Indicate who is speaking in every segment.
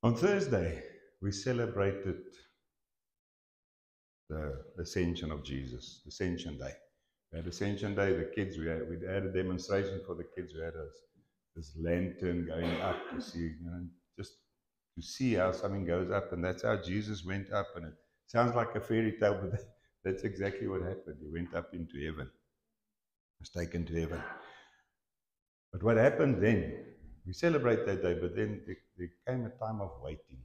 Speaker 1: On Thursday, we celebrated the Ascension of Jesus, Ascension Day. We had Ascension Day, the kids, we had a demonstration for the kids. We had this lantern going up to see, just to see how something goes up, and that's how Jesus went up. And it sounds like a fairy tale, but that's exactly what happened. He went up into heaven, was taken to heaven. But what happened then? We celebrate that day, but then there came a time of waiting.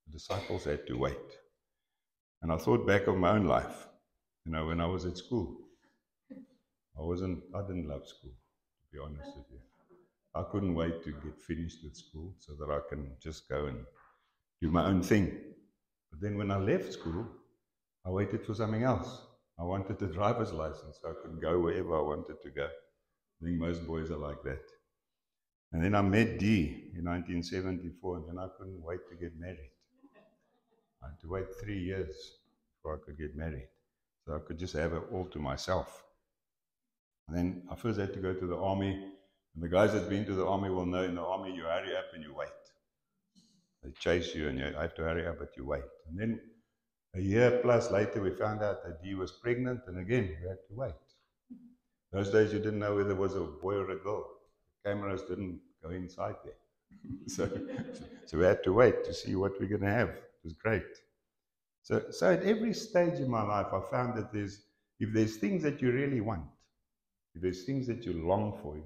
Speaker 1: The disciples had to wait. And I thought back of my own life, when I was at school. I didn't love school, to be honest with you. I couldn't wait to get finished with school so that I can just go and do my own thing. But then when I left school, I waited for something else. I wanted a driver's license so I could go wherever I wanted to go. I think most boys are like that. And then I met Dee in 1974, and then I couldn't wait to get married. I had to wait 3 years before I could get married, so I could just have it all to myself. And then I first had to go to the army, and the guys that been to the army will know in the army you hurry up and you wait. They chase you and you have to hurry up, but you wait. And then a year plus later, we found out that Dee was pregnant, and again, we had to wait. Those days, you didn't know whether it was a boy or a girl. The cameras didn't go inside there. So we had to wait to see what we're going to have. It was great. So at every stage in my life, I found that if there's things that you really want, if there's things that you long for,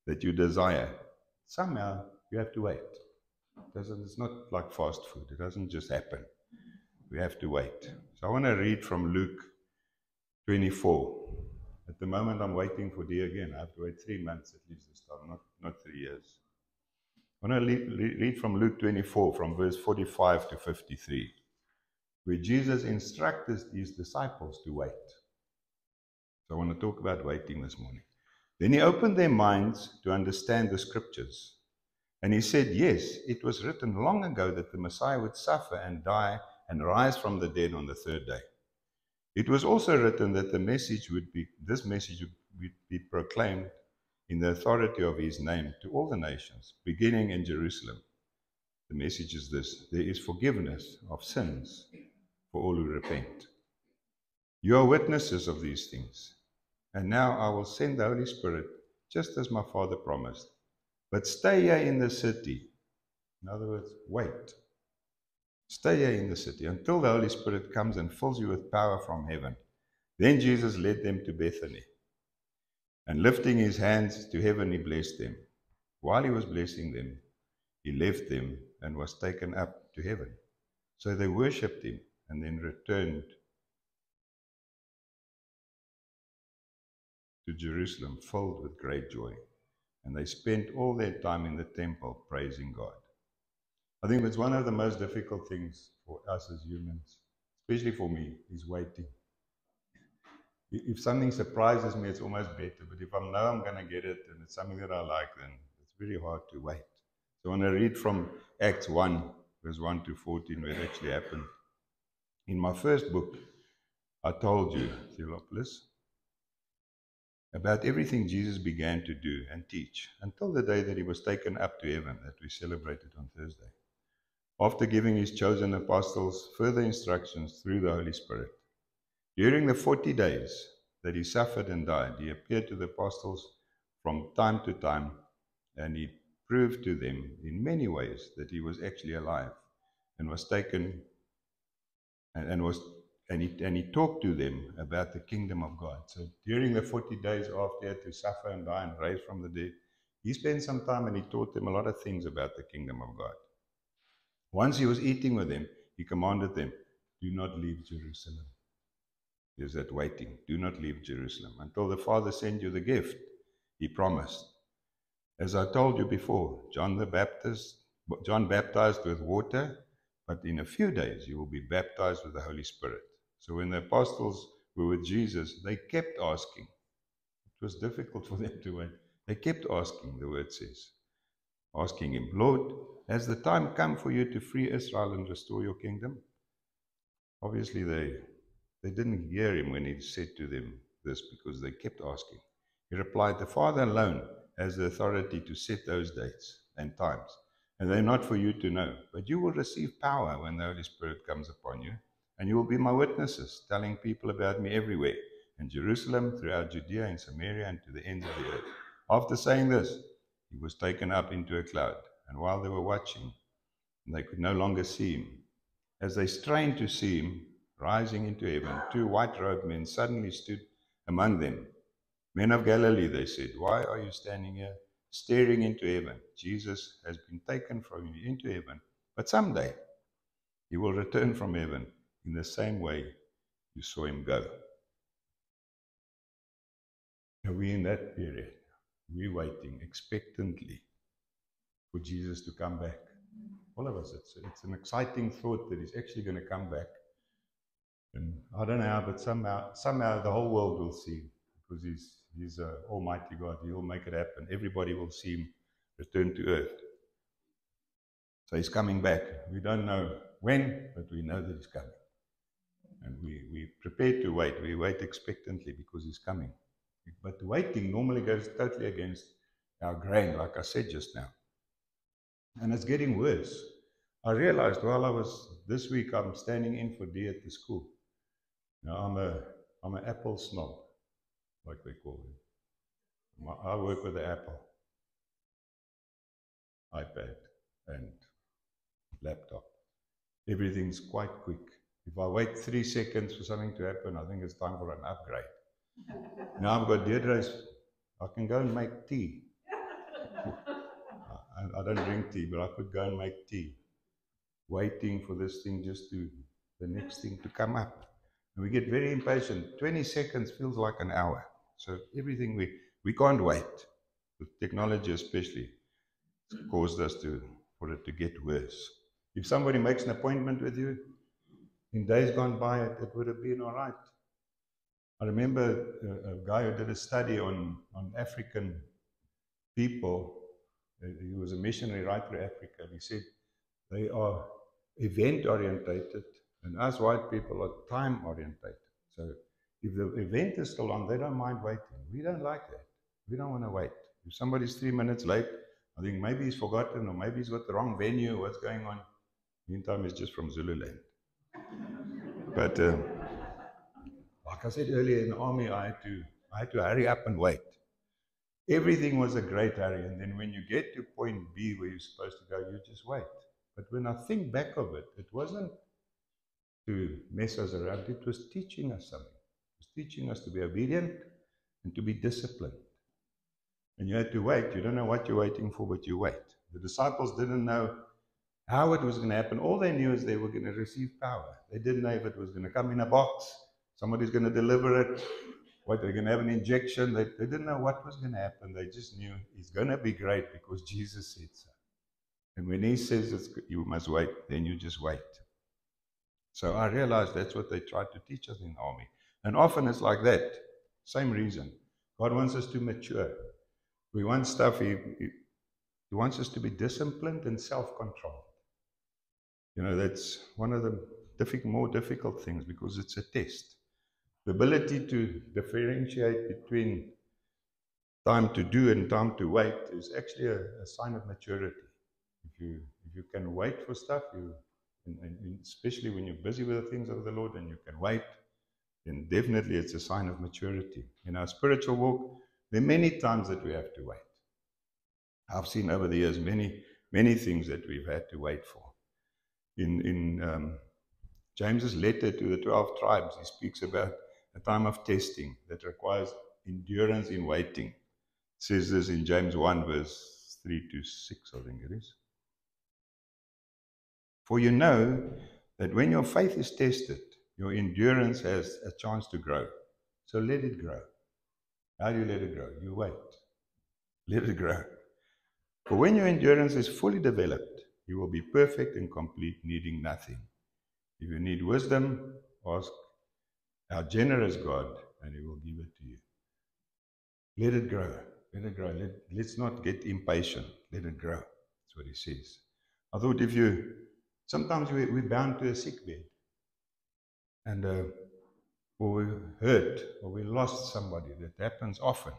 Speaker 1: that you desire, somehow you have to wait. It's not like fast food. It doesn't just happen. We have to wait. So I want to read from Luke 24. At the moment, I'm waiting for Dee again. I have to wait 3 months at least this time, not 3 years. I want to read from Luke 24, from verse 45 to 53, where Jesus instructed his disciples to wait. So I want to talk about waiting this morning. Then he opened their minds to understand the scriptures. And he said, yes, it was written long ago that the Messiah would suffer and die and rise from the dead on the third day. It was also written that this message would be proclaimed in the authority of his name to all the nations, beginning in Jerusalem. The message is this: there is forgiveness of sins for all who repent. You are witnesses of these things. And now I will send the Holy Spirit, just as my Father promised. But stay here in the city. In other words, wait. Stay here in the city until the Holy Spirit comes and fills you with power from heaven. Then Jesus led them to Bethany. And lifting his hands to heaven, he blessed them. While he was blessing them, he left them and was taken up to heaven. So they worshipped him and then returned to Jerusalem filled with great joy. And they spent all their time in the temple praising God. I think that's one of the most difficult things for us as humans, especially for me, is waiting. If something surprises me, it's almost better. But if I know I'm going to get it and it's something that I like, then it's very hard to wait. So I want to read from Acts 1, verse 1 to 14, where it actually happened. In my first book, I told you, Theophilus, about everything Jesus began to do and teach until the day that he was taken up to heaven, that we celebrated on Thursday. After giving his chosen apostles further instructions through the Holy Spirit. During the 40 days that he suffered and died, he appeared to the apostles from time to time, and he proved to them in many ways that he was actually alive and was taken and he talked to them about the kingdom of God. So during the 40 days after he had to suffer and die and rise from the dead, he spent some time and he taught them a lot of things about the kingdom of God. Once he was eating with them, he commanded them, do not leave Jerusalem. There's that waiting. Do not leave Jerusalem until the Father send you the gift he promised. As I told you before, John baptized with water, but in a few days you will be baptized with the Holy Spirit. So when the apostles were with Jesus, they kept asking. It was difficult for them to wait. They kept asking, the word says, asking him, Lord, has the time come for you to free Israel and restore your kingdom? Obviously, they didn't hear him when he said to them this because they kept asking. He replied, the Father alone has the authority to set those dates and times, and they're not for you to know. But you will receive power when the Holy Spirit comes upon you, and you will be my witnesses, telling people about me everywhere, in Jerusalem, throughout Judea and Samaria, and to the ends of the earth. After saying this, he was taken up into a cloud, and while they were watching, they could no longer see him. As they strained to see him rising into heaven, two white-robed men suddenly stood among them. Men of Galilee, they said, why are you standing here staring into heaven? Jesus has been taken from you into heaven, but someday he will return from heaven in the same way you saw him go. Are we in that period? We're waiting expectantly for Jesus to come back. All of us, it's an exciting thought that he's actually going to come back. And I don't know how, but somehow the whole world will see him, because he's Almighty God. He will make it happen. Everybody will see him return to earth. So he's coming back. We don't know when, but we know that he's coming. And we prepare to wait. We wait expectantly because he's coming. But waiting normally goes totally against our grain, like I said just now. And it's getting worse. I realized while this week I'm standing in for D at the school. Now I'm an Apple snob, like they call it. I work with the Apple, iPad and laptop. Everything's quite quick. If I wait 3 seconds for something to happen, I think it's time for an upgrade. Now I've got Deirdre's, I can go and make tea. I don't drink tea, but I could go and make tea, waiting for this thing the next thing to come up. And we get very impatient. 20 seconds feels like an hour. So everything we can't wait. With technology especially, it's caused us for it to get worse. If somebody makes an appointment with you, in days gone by, it would have been all right. I remember a guy who did a study on African people. He was a missionary right through Africa. He said they are event-orientated, and us white people are time-orientated. So if the event is still on, they don't mind waiting. We don't like that. We don't want to wait. If somebody's 3 minutes late, I think maybe he's forgotten, or maybe he's got the wrong venue, what's going on. Meantime, he's just from Zululand. But like I said earlier, in the army, I had to hurry up and wait. Everything was a great hurry, and then when you get to point B where you're supposed to go, you just wait. But when I think back of it, it wasn't to mess us around. It was teaching us something. It was teaching us to be obedient and to be disciplined. And you had to wait. You don't know what you're waiting for, but you wait. The disciples didn't know how it was going to happen. All they knew is they were going to receive power. They didn't know if it was going to come in a box, somebody's going to deliver it, what, they're going to have an injection. They didn't know what was going to happen. They just knew it's going to be great because Jesus said so. And when he says you must wait, then you just wait. So I realized that's what they tried to teach us in the army. And often it's like that. Same reason. God wants us to mature. We want stuff, he wants us to be disciplined and self-controlled. You know, that's one of the more difficult things because it's a test. The ability to differentiate between time to do and time to wait is actually a sign of maturity. If you can wait for stuff, and especially when you're busy with the things of the Lord and you can wait, then definitely it's a sign of maturity. In our spiritual walk, there are many times that we have to wait. I've seen over the years many things that we've had to wait for. In James's letter to the 12 tribes, he speaks about a time of testing that requires endurance in waiting. It says this in James 1, verse 3 to 6, I think it is. For you know that when your faith is tested, your endurance has a chance to grow. So let it grow. How do you let it grow? You wait. Let it grow. For when your endurance is fully developed, you will be perfect and complete, needing nothing. If you need wisdom, ask our generous God, and he will give it to you. Let it grow. Let it grow. Let's not get impatient. Let it grow. That's what he says. I thought sometimes we're bound to a sick bed, and or we're hurt, or we lost somebody. That happens often.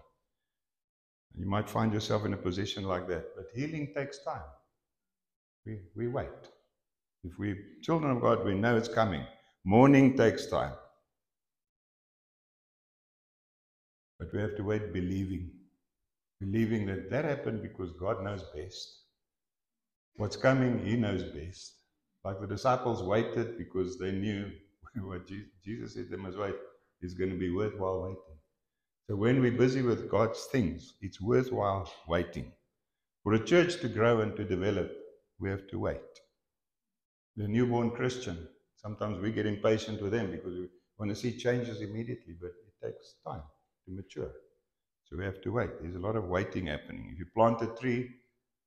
Speaker 1: You might find yourself in a position like that, but healing takes time. We wait. If we're children of God, we know it's coming. Morning takes time. But we have to wait believing. Believing that that happened because God knows best. What's coming, He knows best. Like the disciples waited because they knew what Jesus said they must wait is going to be worthwhile waiting. So when we're busy with God's things, it's worthwhile waiting. For a church to grow and to develop, we have to wait. The newborn Christian, sometimes we get impatient with them because we want to see changes immediately, but it takes time to mature. So we have to wait. There's a lot of waiting happening. If you plant a tree,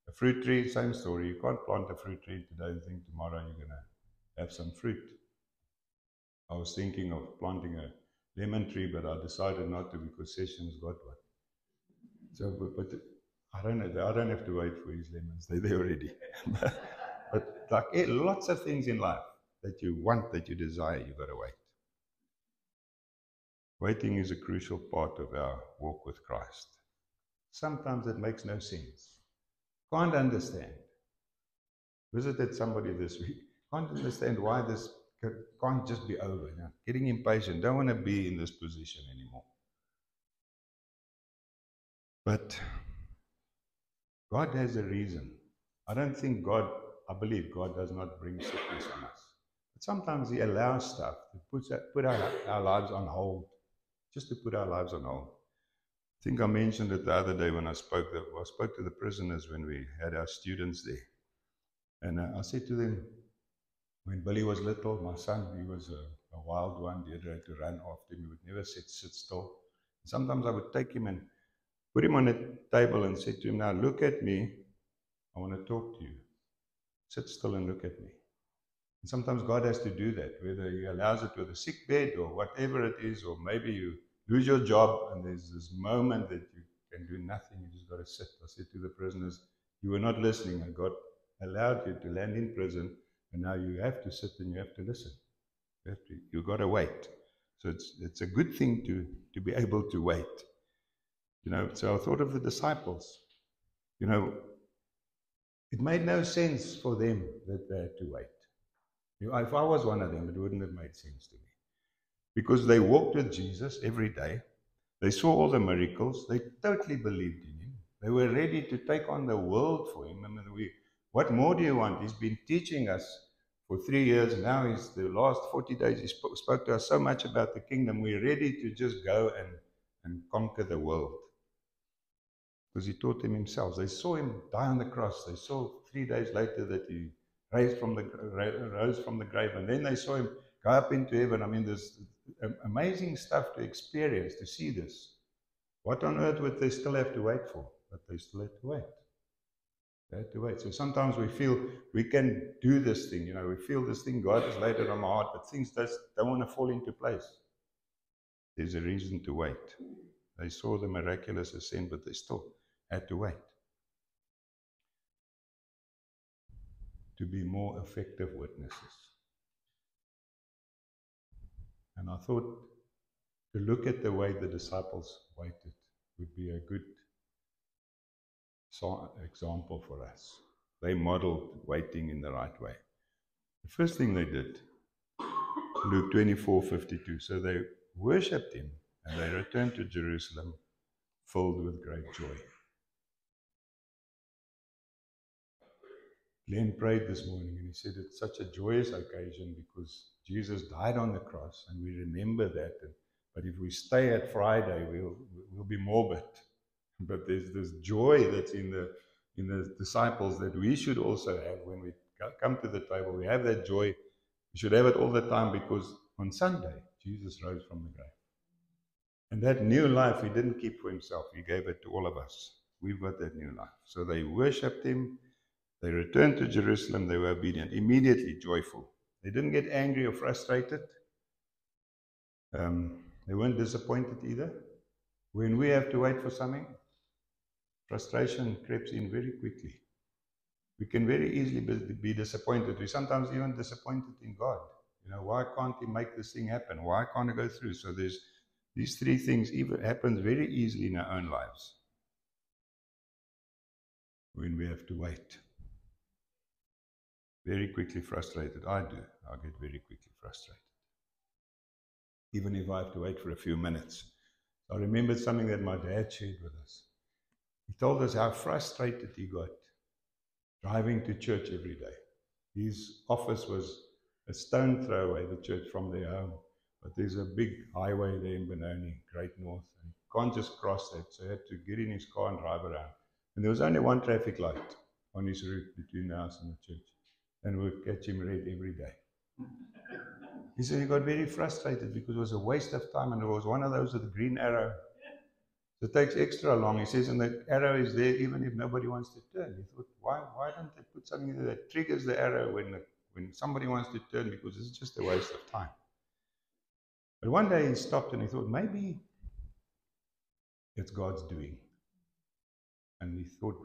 Speaker 1: a fruit tree, same story. You can't plant a fruit tree today and think tomorrow you're going to have some fruit. I was thinking of planting a lemon tree, but I decided not to because Sessions got one. So, but I don't have to wait for his lemons. They're there already. But like lots of things in life that you want, that you desire, you've got to wait. Waiting is a crucial part of our walk with Christ. Sometimes it makes no sense. Can't understand. Visited somebody this week. Can't understand why this can't just be over. You know? Getting impatient. Don't want to be in this position anymore. But God has a reason. I believe God does not bring sickness on us. But sometimes He allows stuff to put our lives on hold, just to put our lives on hold. I think I mentioned it the other day when I spoke to the prisoners when we had our students there. And I said to them, when Billy was little, my son, he was a wild one. Deirdre had to run after him. He would never sit still. Sometimes I would take him and put him on a table and say to him, now look at me. I want to talk to you. Sit still and look at me. And sometimes God has to do that, whether He allows it with a sick bed or whatever it is, or maybe you lose your job and there's this moment that you can do nothing. You just got to sit. I said to the prisoners, you were not listening, and God allowed you to land in prison, and now you have to sit and you have to listen. You've got to wait. So it's a good thing to be able to wait. You know, so I thought of the disciples. You know, it made no sense for them that they had to wait. You know, if I was one of them, it wouldn't have made sense to me. Because they walked with Jesus every day. They saw all the miracles. They totally believed in Him. They were ready to take on the world for Him. I mean, what more do you want? He's been teaching us for 3 years. Now the last 40 days, He spoke to us so much about the kingdom. We're ready to just go and conquer the world. Because He taught them Himself. They saw Him die on the cross. They saw 3 days later that He rose from the grave. And then they saw Him go up into heaven. I mean, there's amazing stuff to experience, to see this. What on earth would they still have to wait for? But they still had to wait. They had to wait. So sometimes we feel we can do this thing. You know, we feel this thing, God has laid it on my heart, but things just don't want to fall into place. There's a reason to wait. They saw the miraculous ascent, but they still had to wait. To be more effective witnesses. And I thought to look at the way the disciples waited would be a good example for us. They modeled waiting in the right way. The first thing they did, Luke 24:52, so they worshipped Him and they returned to Jerusalem filled with great joy. Glenn prayed this morning and he said it's such a joyous occasion because Jesus died on the cross and we remember that. But if we stay at Friday, we'll be morbid. But there's this joy that's in the disciples that we should also have when we come to the table. We have that joy. We should have it all the time because on Sunday, Jesus rose from the grave. And that new life He didn't keep for Himself. He gave it to all of us. We've got that new life. So they worshipped Him. They returned to Jerusalem. They were obedient, immediately joyful. They didn't get angry or frustrated. They weren't disappointed either. When we have to wait for something, frustration creeps in very quickly. We can very easily be disappointed. We're sometimes even disappointed in God. You know, why can't He make this thing happen? Why can't I go through? So there's these three things even happen very easily in our own lives when we have to wait. very quickly frustrated. I do. I get very quickly frustrated, even if I have to wait for a few minutes. I remembered something that my dad shared with us. He told us how frustrated he got driving to church every day. His office was a stone throw away, the church, from their home. But there's a big highway there in Benoni, Great North, and he can't just cross that, so he had to get in his car and drive around. And there was only one traffic light on his route between the house and the church, and we'd catch him red every day. He said he got very frustrated because it was a waste of time, and it was one of those with a green arrow. So it takes extra long. He says, and the arrow is there even if nobody wants to turn. He thought, why don't they put something there that triggers the arrow when somebody wants to turn, because it's just a waste of time. But one day he stopped and he thought, maybe it's God's doing. And he thought,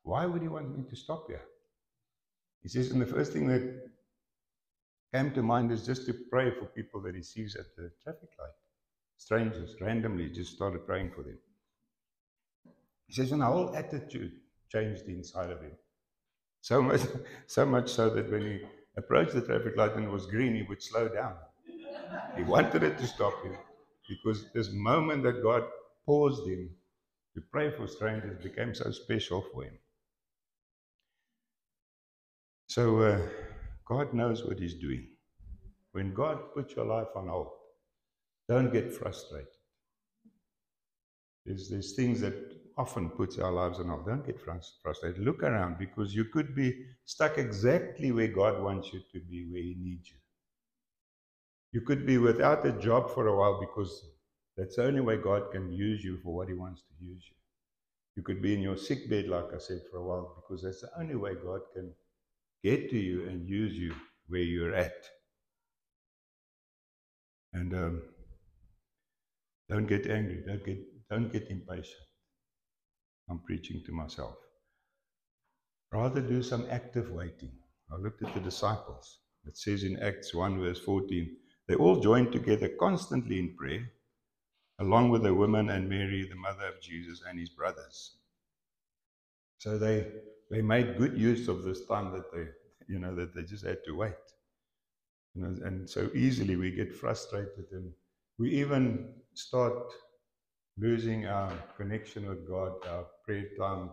Speaker 1: why would he want me to stop here? He says, and the first thing that came to mind is just to pray for people that he sees at the traffic light. Strangers, randomly, just started praying for them. He says, and the whole attitude changed inside of him. So much so that when he approached the traffic light and it was green, he would slow down. He wanted it to stop him, because this moment that God paused him to pray for strangers became so special for him. So God knows what he's doing. When God puts your life on hold, don't get frustrated. There's things that often puts our lives on hold. Don't get frustrated. Look around, because you could be stuck exactly where God wants you to be, where he needs you. You could be without a job for a while, because that's the only way God can use you for what he wants to use you. You could be in your sick bed, like I said, for a while, because that's the only way God can get to you and use you where you're at. And don't get angry. Don't get impatient. I'm preaching to myself. Rather do some active waiting. I looked at the disciples. It says in Acts 1 verse 14, they all joined together constantly in prayer, along with the women and Mary, the mother of Jesus, and his brothers. So they made good use of this time that they just had to wait. And so easily we get frustrated, and we even start losing our connection with God, our prayer time.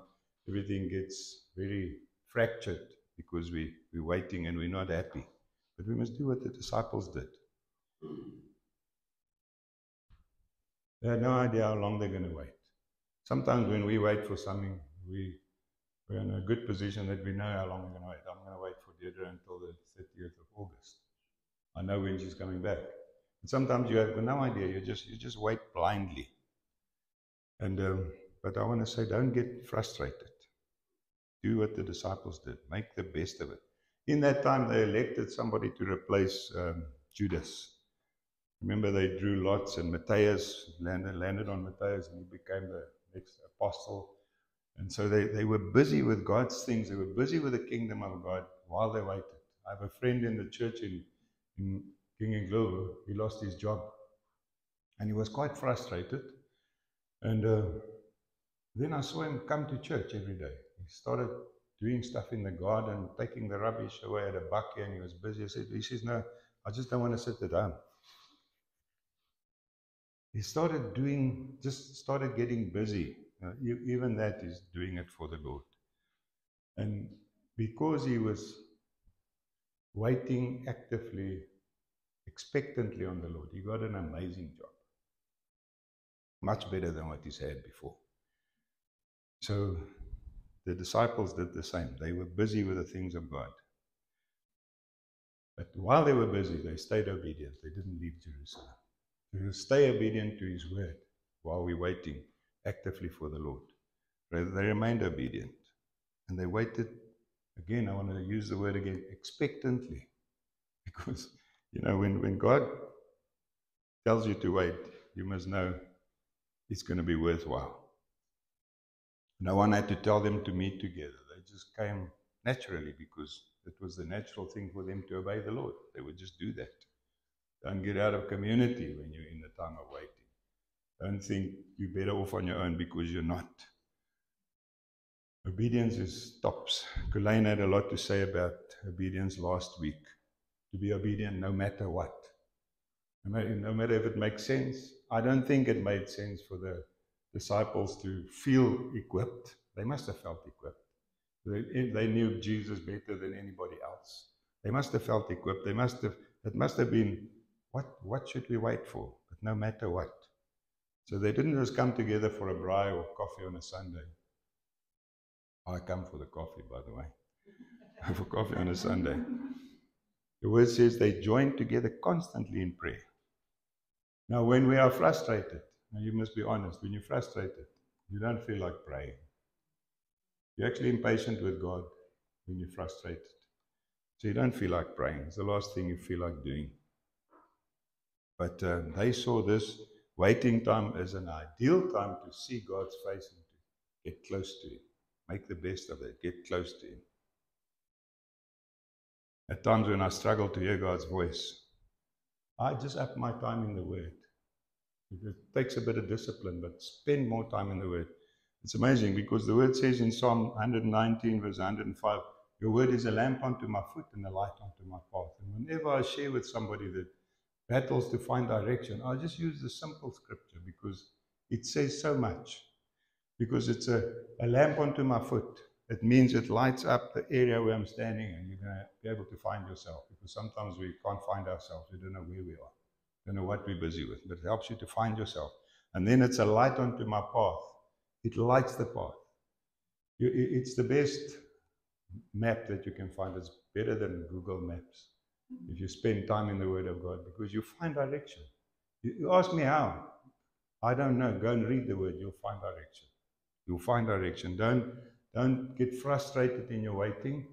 Speaker 1: Everything gets very fractured because we're waiting and we're not happy. But we must do what the disciples did. They had no idea how long they're going to wait. Sometimes when we wait for something, we're in a good position that we know how long we're going to wait. I'm going to wait for Deirdre until the 30th of August. I know when she's coming back. And sometimes you have no idea. You just wait blindly. And but I want to say, don't get frustrated. Do what the disciples did. Make the best of it. In that time, they elected somebody to replace Judas. Remember, they drew lots, and Matthias landed on Matthias, and he became the next apostle. And so they were busy with God's things. They were busy with the kingdom of God while they waited. I have a friend in the church in King and Glover. He lost his job, and he was quite frustrated. And then I saw him come to church every day. He started doing stuff in the garden, taking the rubbish away at a bucket, and he was busy. He says, no, I just don't want to sit at home. He started getting busy. Even that is doing it for the Lord. And because he was waiting actively, expectantly on the Lord, he got an amazing job. Much better than what he's had before. So the disciples did the same. They were busy with the things of God. But while they were busy, they stayed obedient. They didn't leave Jerusalem. We will stay obedient to his word while we're waiting actively for the Lord. They remained obedient. And they waited, again, I want to use the word again, expectantly. Because, when God tells you to wait, you must know it's going to be worthwhile. No one had to tell them to meet together. They just came naturally because it was the natural thing for them to obey the Lord. They would just do that. Don't get out of community when you're in the time of waiting. Don't think you're better off on your own, because you're not. Obedience is tops. Kulain had a lot to say about obedience last week. To be obedient no matter what. No matter if it makes sense. I don't think it made sense for the disciples to feel equipped. They must have felt equipped. They knew Jesus better than anybody else. They must have felt equipped. It must have been, what should we wait for? But no matter what. So they didn't just come together for a braai or coffee on a Sunday. I come for the coffee, by the way. For coffee on a Sunday. The word says they joined together constantly in prayer. Now, when we are frustrated, now you must be honest, when you're frustrated, you don't feel like praying. You're actually impatient with God when you're frustrated. So you don't feel like praying. It's the last thing you feel like doing. But they saw this waiting time as an ideal time to see God's face and to get close to Him. Make the best of it. Get close to Him. At times when I struggle to hear God's voice, I just up my time in the Word. It takes a bit of discipline, but spend more time in the Word. It's amazing because the Word says in Psalm 119, verse 105, your Word is a lamp unto my foot and a light unto my path. And whenever I share with somebody that battles to find direction, I just use the simple scripture because it says so much. Because it's a lamp unto my foot. It means it lights up the area where I'm standing and you're going to be able to find yourself. Because sometimes we can't find ourselves. We don't know where we are. Don't know what we're busy with. But it helps you to find yourself. And then it's a light unto my path. It lights the path. It's the best map that you can find. It's better than Google Maps. If you spend time in the Word of God. Because you find direction. You ask me how. I don't know. Go and read the Word. You'll find direction. You'll find direction. Don't get frustrated in your waiting.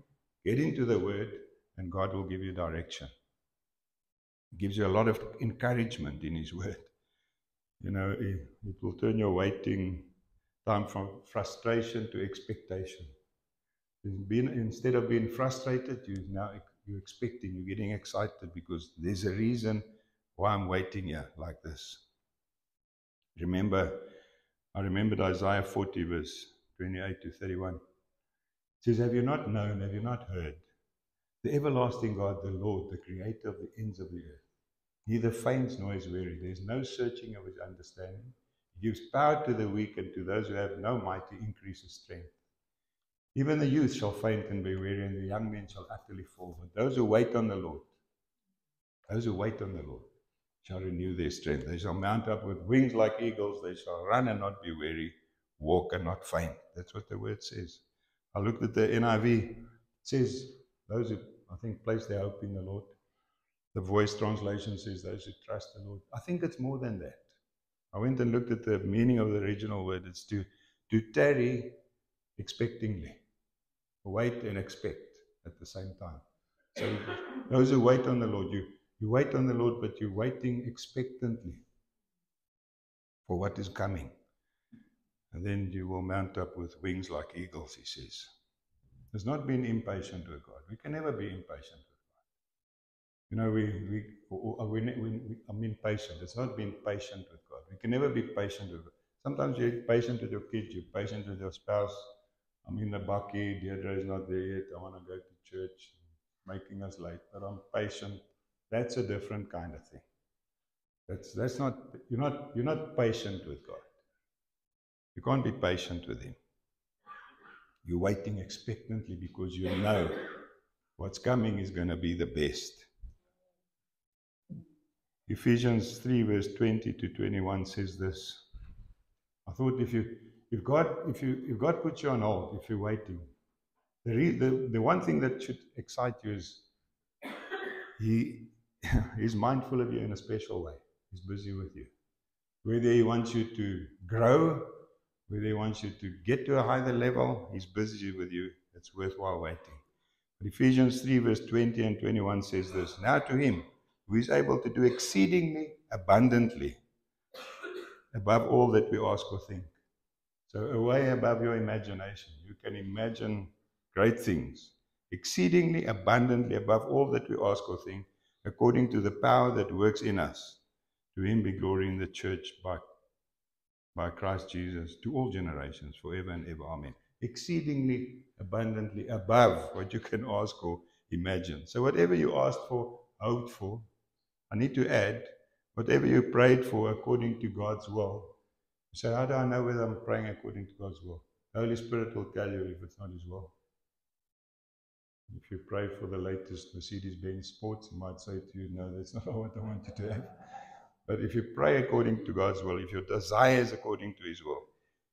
Speaker 1: Get into the Word and God will give you direction. He gives you a lot of encouragement in His Word. You know, it will turn your waiting time from frustration to expectation. Instead of being frustrated, you're expecting, you're getting excited because there's a reason why I'm waiting here like this. I remembered Isaiah 40, verse 28 to 31. It says, have you not known, have you not heard? The everlasting God, the Lord, the creator of the ends of the earth. Neither faints nor is weary. There is no searching of His understanding. He gives power to the weak, and to those who have no might He increases strength. Even the youth shall faint and be weary, and the young men shall utterly fall. But those who wait on the Lord, shall renew their strength. They shall mount up with wings like eagles. They shall run and not be weary, walk and not faint. That's what the word says. I looked at the NIV. It says, those who, I think, place their hope in the Lord. The Voice translation says, those who trust the Lord. I think it's more than that. I went and looked at the meaning of the original word. It's to tarry expectingly. Wait and expect at the same time. So those who wait on the Lord, you wait on the Lord, but you're waiting expectantly for what is coming. And then you will mount up with wings like eagles, He says. It's not being impatient with God. We can never be impatient with God. You know, I'm impatient. It's not being patient with God. We can never be patient with God. Sometimes you're patient with your kids, you're patient with your spouse. I'm in the bakkie, Deirdre is not there yet, I want to go to church, making us late, but I'm patient. That's a different kind of thing. That's not, you're not patient with God. You can't be patient with Him. You're waiting expectantly because you know what's coming is going to be the best. Ephesians 3 verse 20 to 21 says this. I thought if God puts you on hold, if you're waiting, the one thing that should excite you is He's mindful of you in a special way. He's busy with you. Whether He wants you to grow, whether He wants you to get to a higher level, He's busy with you. It's worthwhile waiting. But Ephesians 3 verse 20 and 21 says this. Now to Him who is able to do exceedingly abundantly above all that we ask or think. So way above your imagination. You can imagine great things. Exceedingly abundantly above all that we ask or think, according to the power that works in us. To Him be glory in the church by Christ Jesus, to all generations, forever and ever. Amen. exceedingly abundantly above what you can ask or imagine. So whatever you asked for, hoped for, I need to add, whatever you prayed for according to God's will. You say, how do I know whether I'm praying according to God's will? The Holy Spirit will tell you if it's not His will. If you pray for the latest Mercedes-Benz Sports, He might say to you, no, that's not what I want you to have. But if you pray according to God's will, if your desire is according to His will,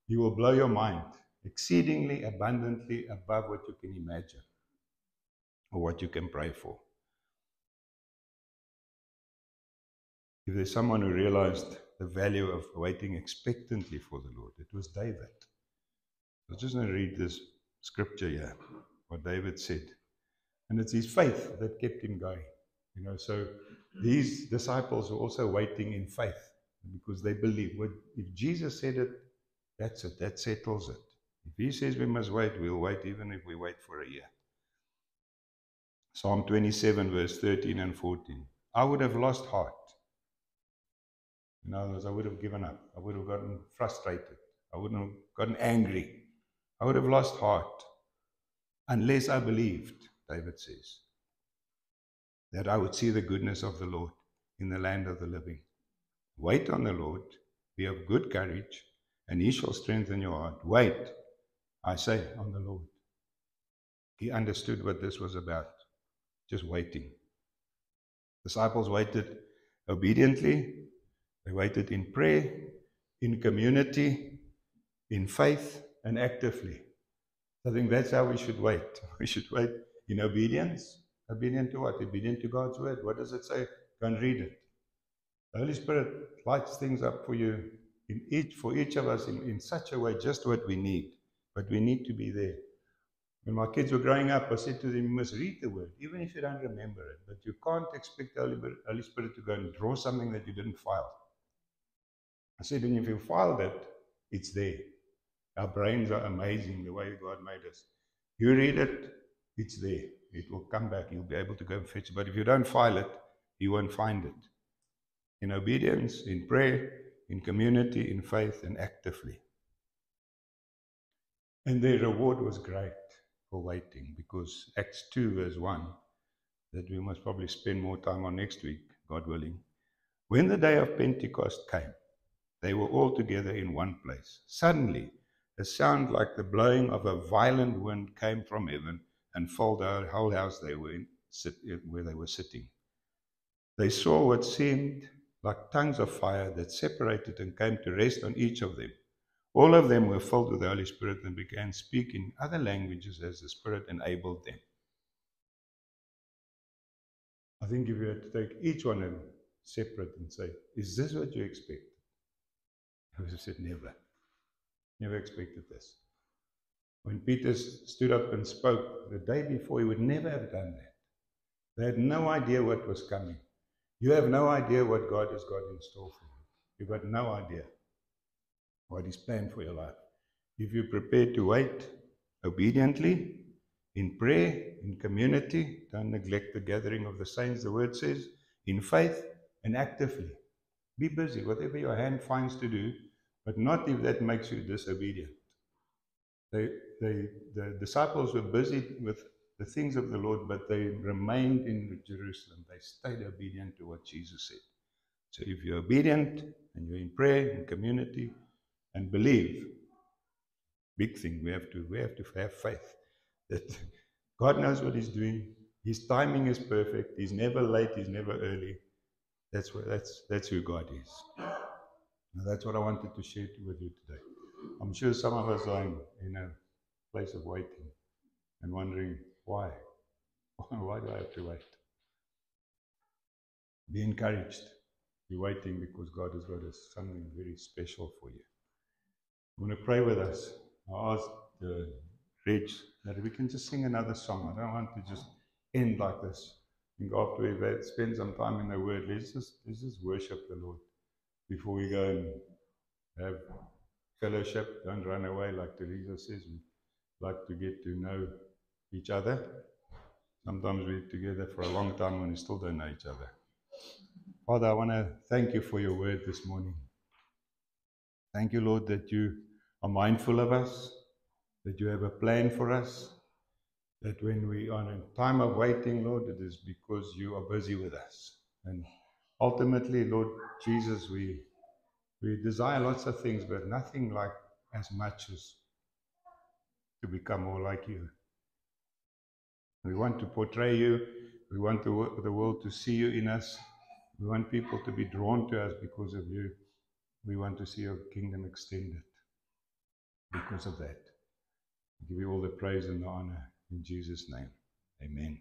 Speaker 1: He will blow your mind exceedingly abundantly above what you can imagine or what you can pray for. If there's someone who realized the value of waiting expectantly for the Lord, it was David. I'm just going to read this scripture here, what David said. And it's his faith that kept him going. So these disciples were also waiting in faith because they believe. If Jesus said it, that's it. That settles it. If He says we must wait, we'll wait even if we wait for a year. Psalm 27, verse 13 and 14. I would have lost heart. In other words, I would have given up. I would have gotten frustrated. I would have gotten angry. I would have lost heart unless I believed, David says, that I would see the goodness of the Lord in the land of the living. Wait on the Lord, be of good courage, and He shall strengthen your heart. Wait, I say, on the Lord. He understood what this was about, just waiting. Disciples waited obediently. They waited in prayer, in community, in faith, and actively. I think that's how we should wait. We should wait in obedience. Obedient to what? Obedient to God's word. What does it say? Go and read it. The Holy Spirit lights things up for you, for each of us in such a way, just what we need. But we need to be there. When my kids were growing up, I said to them, you must read the word, even if you don't remember it. But you can't expect the Holy Spirit to go and draw something that you didn't file. I said, and if you filed it, it's there. Our brains are amazing the way God made us. You read it, it's there. It will come back. You'll be able to go and fetch it. But if you don't file it, you won't find it. In obedience, in prayer, in community, in faith, and actively. And their reward was great for waiting, because Acts 2 verse 1, that we must probably spend more time on next week, God willing. When the day of Pentecost came, they were all together in one place. Suddenly, a sound like the blowing of a violent wind came from heaven and filled the whole house they were in, where they were sitting. They saw what seemed like tongues of fire that separated and came to rest on each of them. All of them were filled with the Holy Spirit and began speaking other languages as the Spirit enabled them. I think if you had to take each one of them separate and say, is this what you expect? I would have said, never. Never expected this. When Peter stood up and spoke the day before, he would never have done that. They had no idea what was coming. You have no idea what God has got in store for you. You've got no idea what He's planned for your life. If you're prepared to wait obediently, in prayer, in community, don't neglect the gathering of the saints, the word says, in faith and actively. Be busy, whatever your hand finds to do, but not if that makes you disobedient. The disciples were busy with the things of the Lord, but they remained in Jerusalem. They stayed obedient to what Jesus said. So if you're obedient and you're in prayer, in community, and believe, big thing, we have to have faith that God knows what He's doing. His timing is perfect. He's never late. He's never early. That's who God is. Now, that's what I wanted to share with you today. I'm sure some of us are in a place of waiting and wondering why. Why do I have to wait? Be encouraged. Be waiting because God has got something very special for you. I'm going to pray with us. I asked Reg that we can just sing another song. I don't want to just end like this. I think after we've spent some time in the Word, let's just worship the Lord before we go and have fellowship. Don't run away, like Teresa says. We like to get to know each other. Sometimes we're together for a long time and we still don't know each other. Father, I want to thank you for your word this morning. Thank you, Lord, that you are mindful of us, that you have a plan for us, that when we are in time of waiting, Lord, it is because you are busy with us. And ultimately, Lord Jesus, we desire lots of things, but nothing like as much as to become more like you. We want to portray you. We want the world to see you in us. We want people to be drawn to us because of you. We want to see your kingdom extended because of that. I give you all the praise and the honor in Jesus' name. Amen.